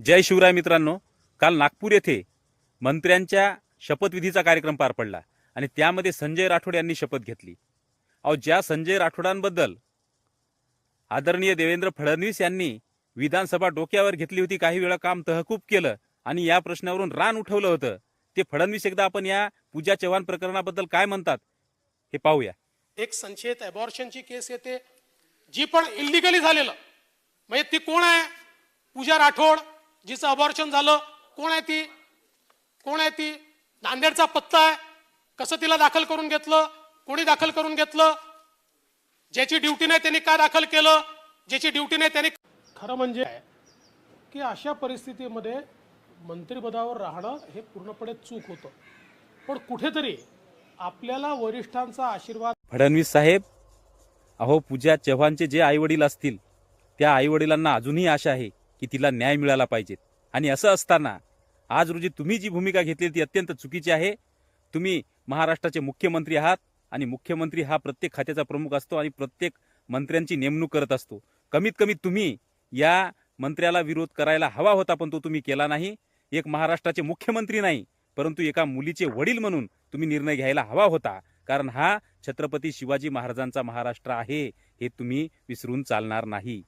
जय शिवराय मित्रांनो, काल नागपूर येथे मंत्र्यांच्या शपथविधीचा कार्यक्रम पार पडला आणि त्यामध्ये संजय राठोड यांनी शपथ घेतली. ज्या संजय राठोडांबद्दल आदरणीय देवेंद्र फडणवीस यांनी विधानसभा डोक्यावर घेतली होती, काही वेळा काम तहकूब केलं आणि या प्रश्नावरून रान उठवलं होतं, ते फडणवीस एकदा आपण या पूजा चव्हाण प्रकरणाबद्दल काय म्हणतात हे पाहूया. एक संशयित अबॉर्शनची केस येते जी पण इल्लिगली झालेलं, म्हणजे ती कोण आहे? पूजा राठोड, जिचं अबॉर्शन झालं. कोण आहे ती? नांदेडचा पत्ता आहे. कसं तिला दाखल करून घेतलं? कोणी दाखल करून घेतलं? ज्याची ड्युटी नाही त्यांनी का दाखल केलं? ज्याची ड्युटी नाही त्यांनी. खरं म्हणजे की अशा परिस्थितीमध्ये मंत्रिपदावर राहणं हे पूर्णपणे चूक होतं, पण कुठेतरी आपल्याला वरिष्ठांचा आशीर्वाद. फडणवीस साहेब, पूजा चव्हाणचे जे आईवडील असतील त्या आईवडिलांना अजूनही आशा आहे की तिला न्याय मिळाला पाहिजे. आणि असं असताना आज रोजी तुम्ही जी भूमिका घेतली ती अत्यंत चुकीची आहे. तुम्ही महाराष्ट्राचे मुख्यमंत्री आहात आणि मुख्यमंत्री हा प्रत्येक खात्याचा प्रमुख असतो आणि प्रत्येक मंत्र्यांची नेमणूक करत असतो. कमीत कमी तुम्ही या मंत्र्याला विरोध करायला हवा होता, पण तो तुम्ही केला नाही. एक महाराष्ट्राचे मुख्यमंत्री नाही, परंतु एका मुलीचे वडील म्हणून तुम्ही निर्णय घ्यायला हवा होता, कारण हा छत्रपती शिवाजी महाराजांचा महाराष्ट्र आहे, हे तुम्ही विसरून चालणार नाही.